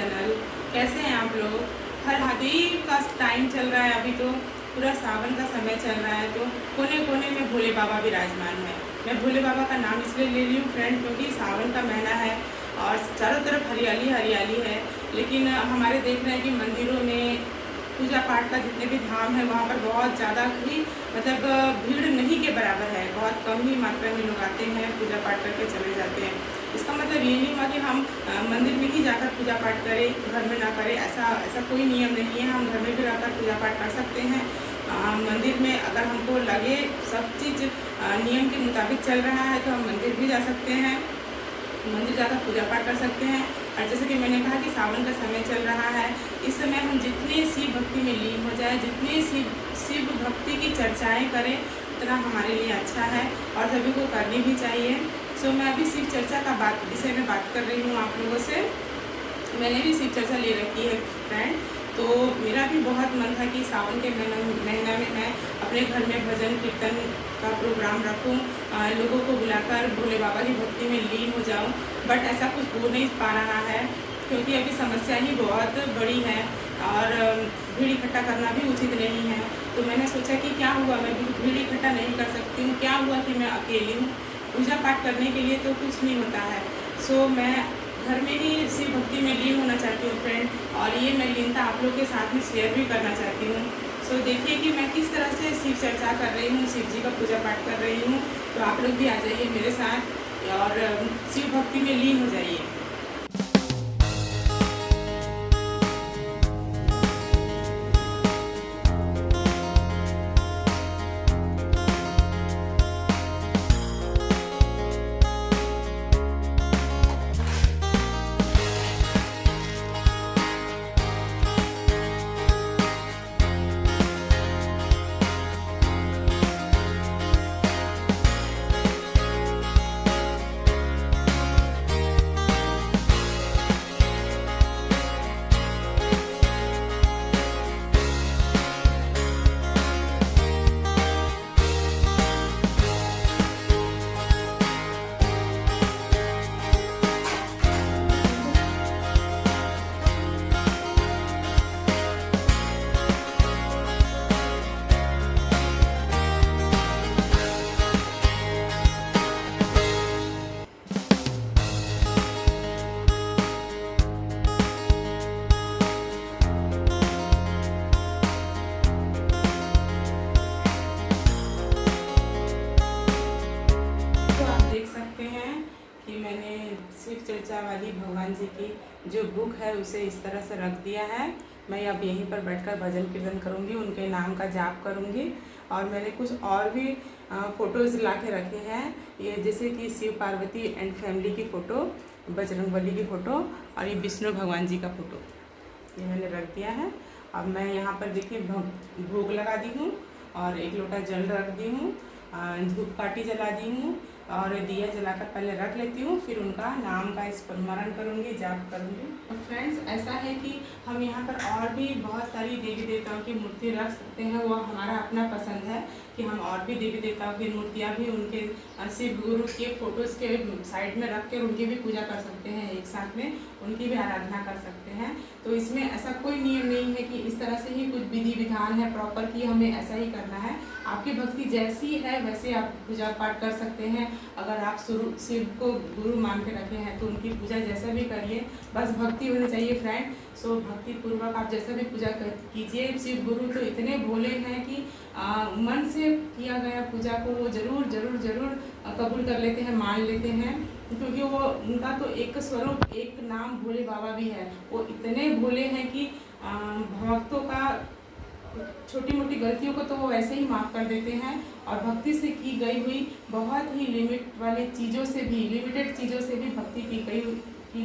Channel. कैसे हैं आप लोग? हर हाथी का टाइम चल रहा है, अभी तो पूरा सावन का समय चल रहा है, तो कोने कोने में भोले बाबा विराजमान है। मैं भोले बाबा का नाम इसलिए ले रही हूँ फ्रेंड, क्योंकि सावन का महीना है और चारों तरफ हरियाली हरियाली है। लेकिन हमारे देख रहे हैं कि मंदिरों में पूजा पाठ का जितने भी धाम है वहाँ पर बहुत ज़्यादा ही भीड़ नहीं के बराबर है। बहुत कम ही मात्रा में लोग आते हैं, पूजा पाठ करके चले जाते हैं। इसका मतलब ये नहीं हुआ कि हम मंदिर में ही जाकर पूजा पाठ करें, घर में ना करें। ऐसा कोई नियम नहीं है। हम घर में भी रहकर पूजा पाठ कर सकते हैं। मंदिर में अगर हमको लगे सब चीज़ नियम के मुताबिक चल रहा है तो हम मंदिर भी जा सकते हैं, मंदिर जाकर पूजा पाठ कर सकते हैं। और जैसे कि मैंने कहा कि सावन का समय चल रहा है, इस समय हम जितने शिव भक्ति में लीन हो जाए, जितनी शिव भक्ति की चर्चाएं करें, उतना हमारे लिए अच्छा है और सभी को करनी भी चाहिए। सो मैं अभी शिव चर्चा का विषय में बात कर रही हूँ आप लोगों से। मैंने भी शिव चर्चा ले रखी है फ्रेंड, तो मेरा भी बहुत मन था कि सावन के महीना में मैं अपने घर में भजन कीर्तन का प्रोग्राम रखूं, लोगों को बुलाकर भोले बाबा की भक्ति में लीन हो जाऊं। बट ऐसा कुछ हो नहीं पा रहा है, क्योंकि अभी समस्या ही बहुत बड़ी है और भीड़ इकट्ठा करना भी उचित नहीं है। तो मैंने सोचा कि क्या हुआ, मैं भीड़ इकट्ठा नहीं कर सकती हूँ, क्या हुआ कि मैं अकेली हूँ। पूजा पाठ करने के लिए तो कुछ नहीं होता है। सो मैं घर में ही शिव भक्ति में लीन होना चाहती हूँ फ्रेंड, और ये मैं लीनता आप लोग के साथ में शेयर भी करना चाहती हूँ। सो देखिए कि मैं किस तरह से शिव चर्चा कर रही हूँ, शिव जी का पूजा पाठ कर रही हूँ। तो आप लोग भी आ जाइए मेरे साथ और शिव भक्ति में लीन हो जाइए। शिव चर्चा वाली भगवान जी की जो बुक है उसे इस तरह से रख दिया है। मैं अब यहीं पर बैठकर भजन कीर्तन करूंगी, उनके नाम का जाप करूंगी। और मैंने कुछ और भी फ़ोटोज़ ला के रखे हैं, ये जैसे कि शिव पार्वती एंड फैमिली की फ़ोटो, बजरंगबली की फ़ोटो और ये विष्णु भगवान जी का फ़ोटो, ये मैंने रख दिया है। अब मैं यहाँ पर देखिए भोग लगा दी हूँ और एक लोटा जल रख दी हूँ, धूप काटी जला दी हूँ और दिया जलाकर पहले रख लेती हूँ, फिर उनका नाम का स्मरण करूँगी, जाप करूँगी। और फ्रेंड्स ऐसा है कि हम यहाँ पर और भी बहुत सारी देवी देवताओं की मूर्ति रख सकते हैं, वो हमारा अपना पसंद है कि हम और भी देवी देवताओं की मूर्तियाँ भी उनके शिव गुरु के फोटोज़ के साइड में रख कर उनकी भी पूजा कर सकते हैं, एक साथ में उनकी भी आराधना कर सकते हैं। तो इसमें ऐसा कोई नियम नहीं है कि इस तरह से ही कुछ विधि विधान है प्रॉपर कि हमें ऐसा ही करना है। आपकी भक्ति जैसी है वैसे आप पूजा पाठ कर सकते हैं। अगर आप शिव को गुरु मान के रखे हैं तो उनकी पूजा जैसा भी करिए, बस भक्ति होनी चाहिए फ्रेंड। सो भक्ति पूर्वक आप जैसा भी पूजा कीजिए। शिव गुरु तो इतने भोले हैं कि मन से किया गया पूजा को वो जरूर जरूर जरूर कबूल कर लेते हैं, मान लेते हैं, क्योंकि वो उनका तो एक स्वरूप एक नाम भोले बाबा भी है। वो इतने भोले हैं कि भक्तों का छोटी मोटी गलतियों को तो वो वैसे ही माफ़ कर देते हैं और भक्ति से की गई हुई बहुत ही लिमिट वाले चीज़ों से भी, लिमिटेड चीज़ों से भी भक्ति की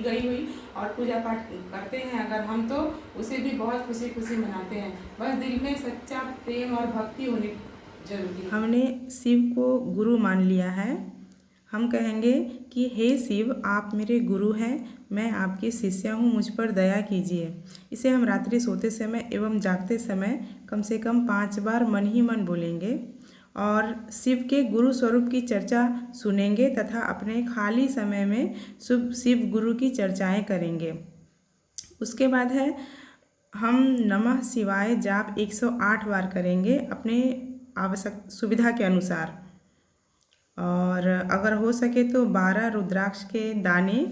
गई हुई और पूजा पाठ करते हैं अगर हम, तो उसे भी बहुत खुशी खुशी मनाते हैं। बस दिल में सच्चा प्रेम और भक्ति होनी जरूरी है। हमने शिव को गुरु मान लिया है। हम कहेंगे कि हे शिव, आप मेरे गुरु हैं, मैं आपकी शिष्या हूँ, मुझ पर दया कीजिए। इसे हम रात्रि सोते समय एवं जागते समय कम से कम 5 बार मन ही मन बोलेंगे और शिव के गुरु स्वरूप की चर्चा सुनेंगे तथा अपने खाली समय में शिव गुरु की चर्चाएं करेंगे। उसके बाद है हम नमः शिवाय जाप 108 बार करेंगे अपने आवश्यक सुविधा के अनुसार। और अगर हो सके तो 12 रुद्राक्ष के दाने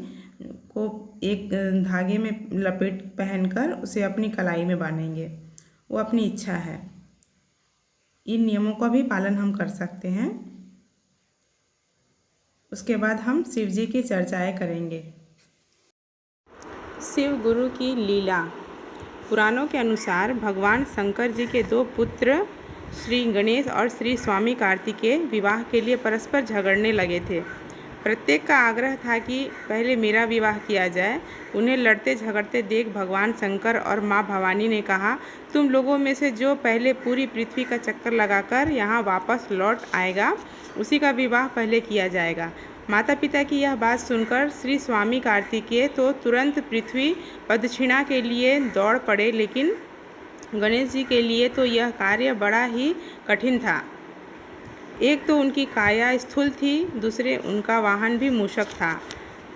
को एक धागे में लपेट पहनकर उसे अपनी कलाई में बांधेंगे, वो अपनी इच्छा है। इन नियमों का भी पालन हम कर सकते हैं। उसके बाद हम शिव जी की चर्चाएँ करेंगे। शिव गुरु की लीला। पुराणों के अनुसार भगवान शंकर जी के दो पुत्र श्री गणेश और श्री स्वामी कार्तिकेय विवाह के लिए परस्पर झगड़ने लगे थे। प्रत्येक का आग्रह था कि पहले मेरा विवाह किया जाए। उन्हें लड़ते झगड़ते देख भगवान शंकर और माँ भवानी ने कहा, तुम लोगों में से जो पहले पूरी पृथ्वी का चक्कर लगाकर यहाँ वापस लौट आएगा, उसी का विवाह पहले किया जाएगा। माता पिता की यह बात सुनकर श्री स्वामी कार्तिकेय तो तुरंत पृथ्वी प्रदक्षिणा के लिए दौड़ पड़े, लेकिन गणेश जी के लिए तो यह कार्य बड़ा ही कठिन था। एक तो उनकी काया स्थूल थी, दूसरे उनका वाहन भी मूषक था।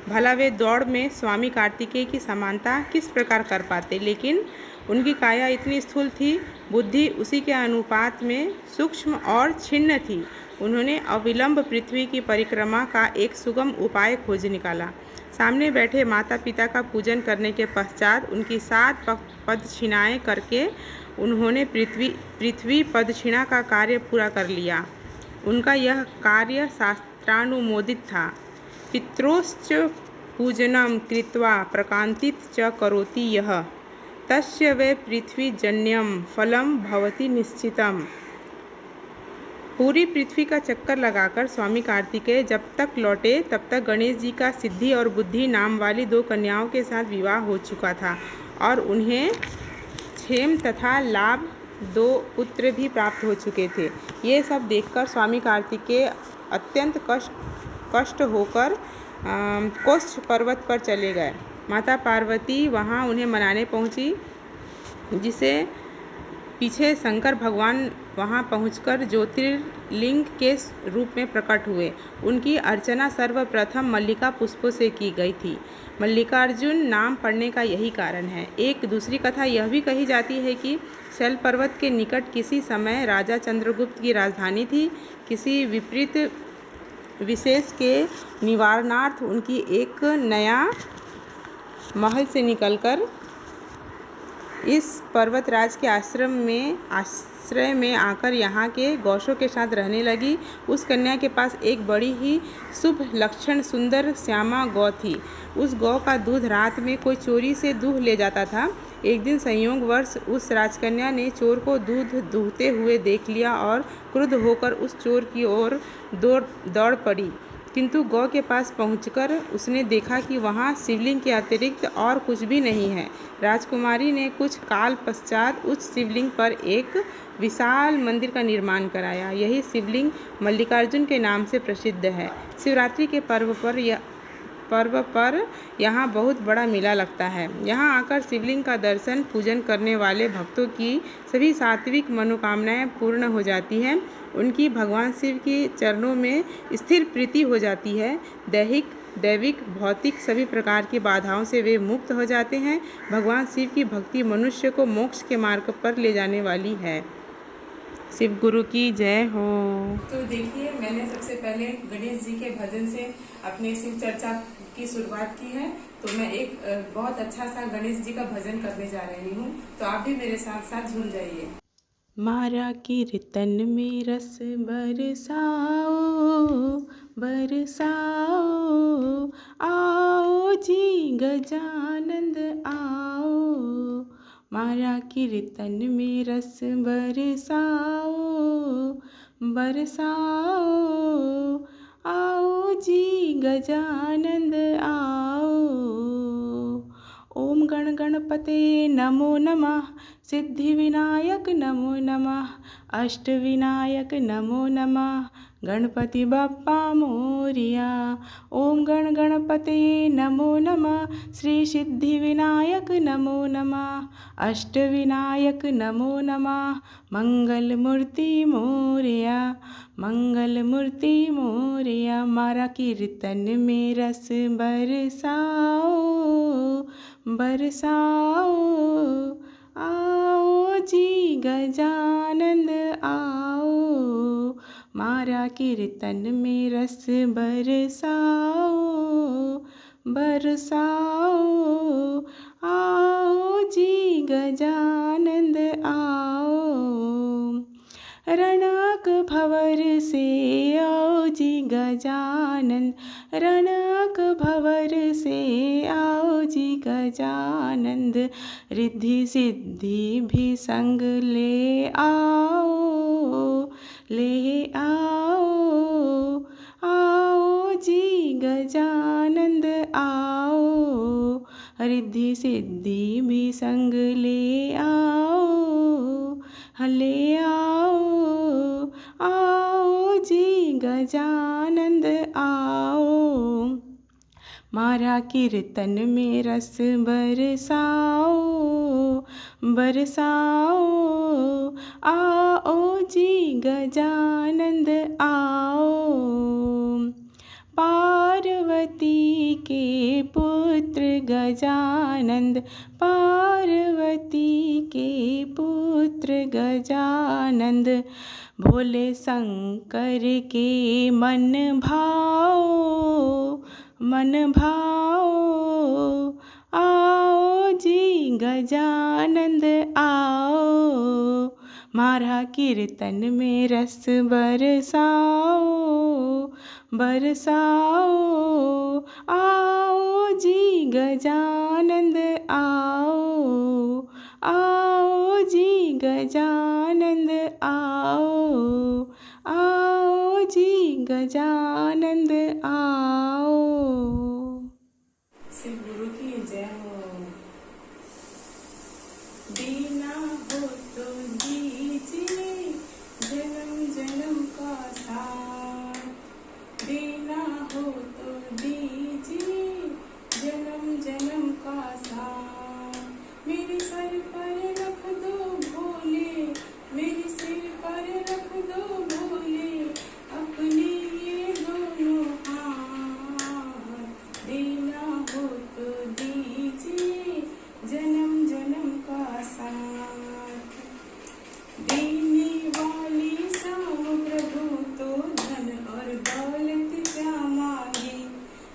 भला वे दौड़ में स्वामी कार्तिकेय की समानता किस प्रकार कर पाते, लेकिन उनकी काया इतनी स्थूल थी, बुद्धि उसी के अनुपात में सूक्ष्म और छिन्न थी। उन्होंने अविलंब पृथ्वी की परिक्रमा का एक सुगम उपाय खोज निकाला। सामने बैठे माता पिता का पूजन करने के पश्चात उनकी 7 प्रदक्षिणाएं करके उन्होंने पृथ्वी प्रदक्षिणा का कार्य पूरा कर लिया। उनका यह कार्य शास्त्रानुमोदित था। पित्रोश्च पूजनं कृत्वा प्रकान्तित च करोति यः तस्य वै पृथ्वीजन्यं फलं भवति निश्चितम्। पूरी पृथ्वी का चक्कर लगाकर स्वामी कार्तिकेय जब तक लौटे तब तक गणेश जी का सिद्धि और बुद्धि नाम वाली 2 कन्याओं के साथ विवाह हो चुका था और उन्हें क्षेम तथा लाभ 2 पुत्र भी प्राप्त हो चुके थे। ये सब देखकर स्वामी कार्तिकेय अत्यंत कष्ट होकर कौत्स पर्वत पर चले गए। माता पार्वती वहाँ उन्हें मनाने पहुँची, जिसे पीछे शंकर भगवान वहाँ पहुंचकर ज्योतिर्लिंग के रूप में प्रकट हुए। उनकी अर्चना सर्वप्रथम मल्लिका पुष्पों से की गई थी। मल्लिकार्जुन नाम पड़ने का यही कारण है। एक दूसरी कथा यह भी कही जाती है कि शैल पर्वत के निकट किसी समय राजा चंद्रगुप्त की राजधानी थी। किसी विपरीत विशेष के निवारणार्थ उनकी एक नया महल से निकलकर इस पर्वतराज के आश्रय में आकर यहाँ के गौशों के साथ रहने लगी। उस कन्या के पास एक बड़ी ही शुभ लक्षण सुंदर श्यामा गौ थी। उस गौ का दूध रात में कोई चोरी से दूह ले जाता था। एक दिन संयोगवश उस राजकन्या ने चोर को दूध दूहते हुए देख लिया और क्रुद्ध होकर उस चोर की ओर दौड़ पड़ी। किंतु गौ के पास पहुंचकर उसने देखा कि वहां शिवलिंग के अतिरिक्त और कुछ भी नहीं है। राजकुमारी ने कुछ काल पश्चात उस शिवलिंग पर एक विशाल मंदिर का निर्माण कराया। यही शिवलिंग मल्लिकार्जुन के नाम से प्रसिद्ध है। शिवरात्रि के पर्व पर यहाँ बहुत बड़ा मेला लगता है। यहाँ आकर शिवलिंग का दर्शन पूजन करने वाले भक्तों की सभी सात्विक मनोकामनाएं पूर्ण हो जाती हैं। उनकी भगवान शिव के चरणों में स्थिर प्रीति हो जाती है। दैविक भौतिक सभी प्रकार की बाधाओं से वे मुक्त हो जाते हैं। भगवान शिव की भक्ति मनुष्य को मोक्ष के मार्ग पर ले जाने वाली है। शिव गुरु की जय हो। तो देखिए, मैंने सबसे पहले गणेश जी के भजन से अपने शिव चर्चा की शुरुआत की है। तो मैं एक बहुत अच्छा सा गणेश जी का भजन करने जा रही हूँ, तो आप भी मेरे साथ साथ झूम जाइए। मारा कीर्तन में रस बरसाओ आओ जी गजानंद आओ। मारा कीर्तन में रस बरसाओ आओ जी गजानंद आओ। ओम गण गणपते नमो नमः, सिद्धि विनायक नमो नमः, अष्ट विनायक नमो नमः, गणपति बप्पा मोरिया। ओम गण गणपते नमो नमः, श्री सिद्धि विनायक नमो नमः, अष्ट विनायक नमो नमः, मंगल मूर्ति मोरिया। मारा कीर्तन में रस बरसाओ बरसाओ। आओ जी गजानंद आओ, मारा कीर्तन में रस बरसाओ। बरसाओ आओ जी गजानंद आओ, रणक भंवर से आओ जी गजानंद। रणक भंवर से आओ जी गजानंद, रिद्धि सिद्धि भी संग ले आओ। ले आओ। आओ जी गजानंद आओ, रिद्धि सिद्धि भी संग ले आओ। ले आओ। आओ जी गजानंद आओ, मारा कीर्तन में रस बरसाओ। बरसाओ आओ जी गजानंद आओ, पार्वती के पुत्र गजानंद। पार्वती के पुत्र गजानंद, भोले शंकर के मन भाओ। मन भाओ। आओ जी गजानंद आओ, मारा कीर्तन में रस बरसाओ। बरसाओ आओ जी गजानंद आओ। आओ जी गजानंद आओ। आओ जी गजानंद आओ। शिव गुरु की जय हो। दीना हो तो दीजिए जन्म जन्म का साथ। दीना हो तो दीजिए जन्म जन्म का साथ। मेरे सर पर रख दो भोले, मेरे सिर पर रख दो भोले, अपने ये दोनों हाथ। देना हो तो दीजिए जन्म जन्म का साथ। देने वाली श्याम प्रभु तो धन और दौलत क्या मांगे।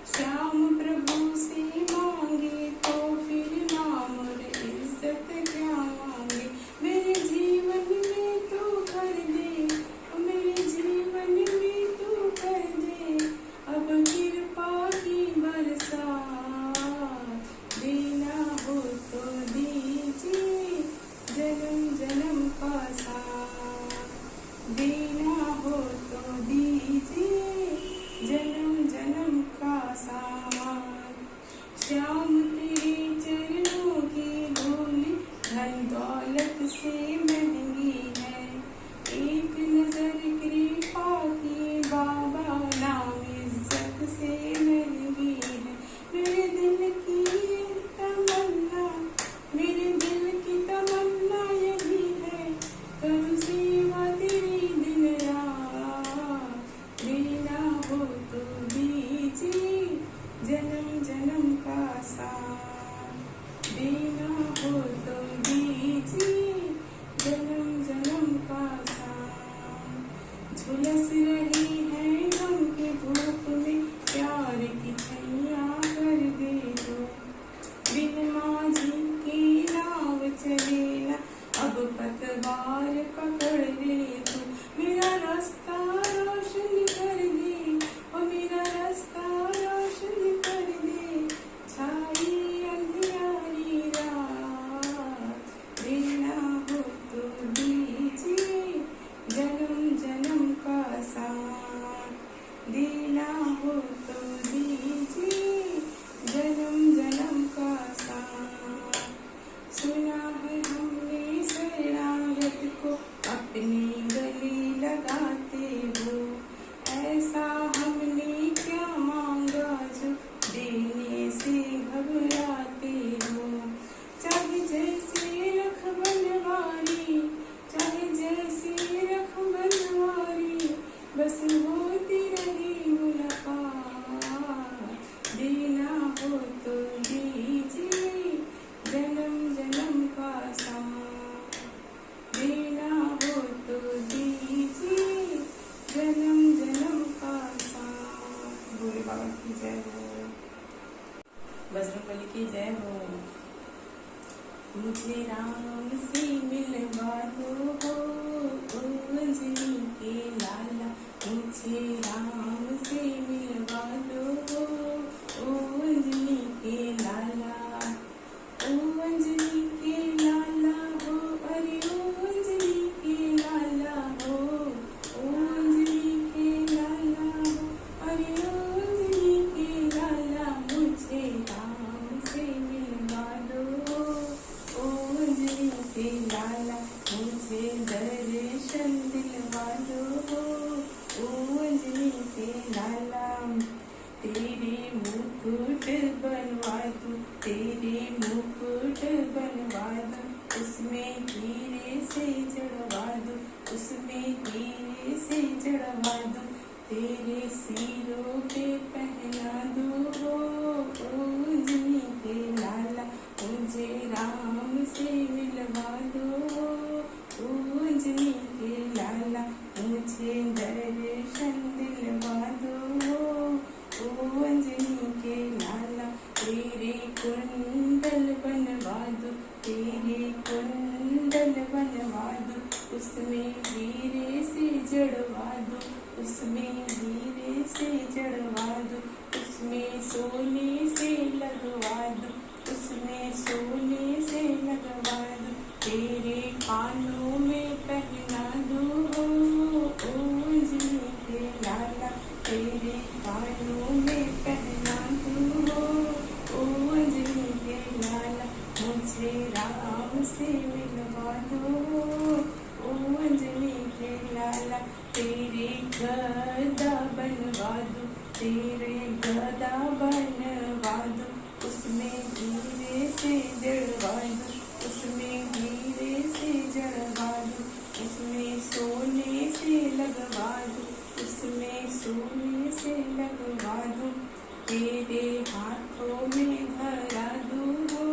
श्याम प्रभु से मांगे तो फिर नाम और इज्जत क्या मांगे। मेरे जीवन में तू कर दे, मेरे जीवन में तू कर दे अब कृपा की बरसात। देना हो तो दीजिए जन्म जन्म का साथ। देना हो तो दीजिए जन्म जन्म का साथ। श्याम तेरे चरणों की धूल धन दौलत से महंगी है। एक नजर कृपा की बाबा नाम इज्जत से महंगी है। मेरे दिल की ये तमन्ना, मेरे दिल की तमन्ना यही है, करूँ सेवा तेरी दिन रात। देना हो तो दीजिए जन्म जन्म का साथ। बजरंगबली की जय हो। मुझे राम से मिलवा दो हो, ओ अंजनी के लाला। मुझे राम से मिलवा दो हो, ओ अंजनी के लाला। ओ अंजनी के लाला हो, अरे ओ अंजनी के लाला हो। ओ अंजनी के लाला हो, अरे ओ अंजनी के लाला। मुझे राम से मिलवा दो हो, ओ अंजनी के लाला। मुझे दर्शन दिलवा दो हो, ओ अंजनी के लाला। तेरे मुकुट बनवा दूं, तेरे मुकुट बनवा दूं, उसमें हीरे से जड़वा दूं, उसमें हीरे से जड़वा दूं। तेरे सिरों पे पहना दूं हो, ओ अंजनी के लाला। मुझे राम से मिलवा दो हो, ओ अंजनी के लाला। मुझे दर्शन दिलवा दो हो, ओ अंजनी के लाला। तेरे कुंडल बनवा दूं, तेरे कुंडल बनवा दूं, उसमें हीरे से जड़वा दूं, उसमें हीरे से जड़वा दूं। उसमें सोने से लगवा दूं, उसमें सोने से लगवा दूं। तेरे कानों में पहना दूं हो, ओ अंजनी के लाला। तेरे कानों में पहना दूं हो, ओ अंजनी के लाला। मुझे राम से मिलवा दो हो, ओ अंजनी के लाला। तेरे गदा बनवा दूं, तेरे गदा बनवा दूं, उसमें हीरे से जड़वा दूं, उसमें हीरे से जड़वा दूं। उसमें सोने से लगवा दूं, उसमें सोने से लगवा दूं। तेरे हाथों में धरा दूं हो,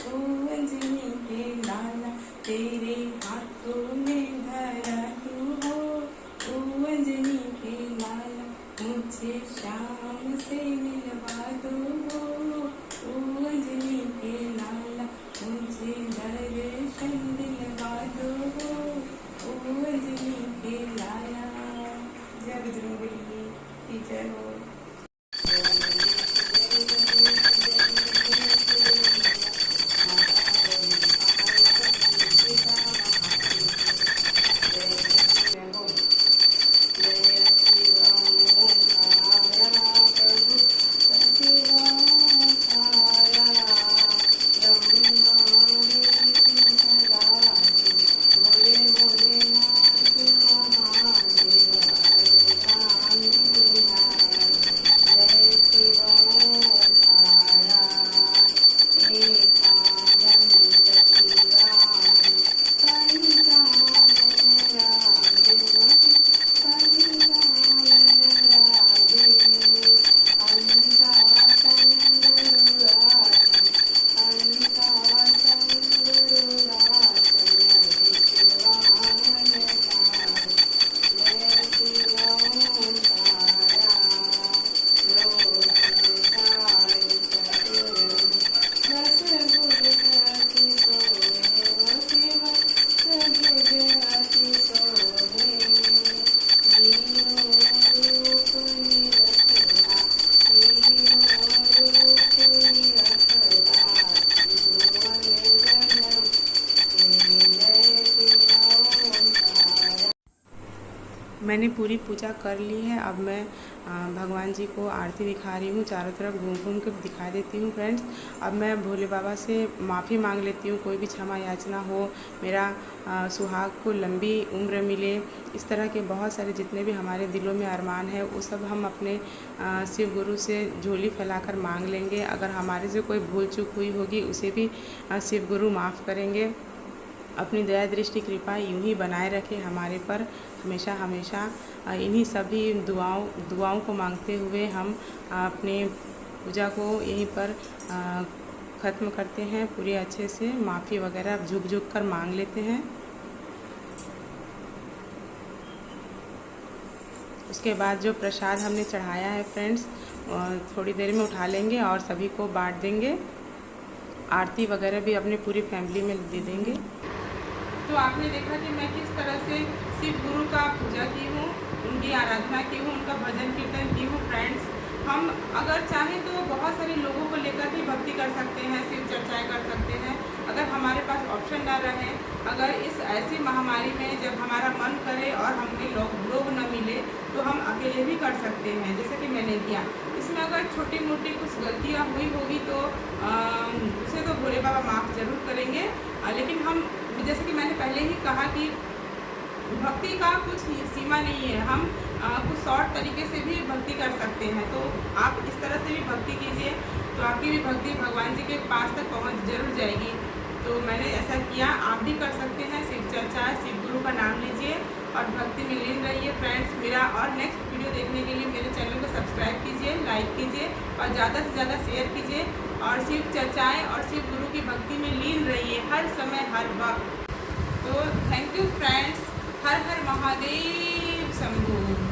ओ अंजनी के लाला। तेरे हाथों में धरा दूं हो, ओ अंजनी के लाला। मुझे श्याम से मिलवा दो हो, ओ अंजनी के लाला। मुझे दर्शन दिलवा दो हो, ओ अंजनी के लाला। जय बजरंगबली की जय हो। मैंने पूरी पूजा कर ली है। अब मैं भगवान जी को आरती दिखा रही हूँ, चारों तरफ घूम घूम कर दिखा देती हूँ फ्रेंड्स। अब मैं भोले बाबा से माफ़ी मांग लेती हूँ, कोई भी क्षमा याचना हो, मेरा सुहाग को लंबी उम्र मिले, इस तरह के बहुत सारे जितने भी हमारे दिलों में अरमान है वो सब हम अपने शिव गुरु से झोली फैलाकर मांग लेंगे। अगर हमारे से कोई भूल चूक हुई होगी उसे भी शिव गुरु माफ़ करेंगे। अपनी दया दृष्टि कृपा यूं ही बनाए रखे हमारे पर हमेशा हमेशा। इन्हीं सभी दुआओं को मांगते हुए हम अपने पूजा को यहीं पर ख़त्म करते हैं। पूरे अच्छे से माफ़ी वगैरह झुक झुक कर मांग लेते हैं। उसके बाद जो प्रसाद हमने चढ़ाया है फ्रेंड्स, थोड़ी देर में उठा लेंगे और सभी को बांट देंगे। आरती वगैरह भी अपनी पूरी फैमिली में दे देंगे। तो आपने देखा कि मैं किस तरह से शिव गुरु का पूजा की हूँ, उनकी आराधना की हूँ, उनका भजन कीर्तन की हूँ। फ्रेंड्स, हम अगर चाहें तो बहुत सारे लोगों को लेकर भी भक्ति कर सकते हैं, शिव चर्चाएँ कर सकते हैं। अगर हमारे पास ऑप्शन ना रहे, अगर इस ऐसी महामारी में जब हमारा मन करे और हमें लोग न मिले, तो हम अकेले भी कर सकते हैं, जैसे कि मैंने किया। इसमें अगर छोटी मोटी कुछ गलतियाँ हुई होगी तो उसे तो भोले बाबा माफ़ ज़रूर करेंगे। लेकिन हम, जैसे कि मैंने पहले ही कहा कि भक्ति का कुछ सीमा नहीं है, हम कुछ शॉर्ट तरीके से भी भक्ति कर सकते हैं। तो आप इस तरह से भी भक्ति कीजिए, तो आपकी भी भक्ति भगवान जी के पास तक पहुंच जरूर जाएगी। तो मैंने ऐसा किया, आप भी कर सकते हैं। शिव चर्चा, शिव गुरु का नाम लीजिए और भक्ति में लीन रहिए। फ्रेंड्स, मेरा और नेक्स्ट वीडियो देखने के लिए मेरे चैनल को सब्सक्राइब कीजिए, लाइक कीजिए और ज़्यादा से ज़्यादा शेयर कीजिए। और शिव चर्चाएँ और शिव गुरु की भक्ति में लीन रहिए हर समय हर वक्त। तो thank you friends. Her her Mahadev Shambhu.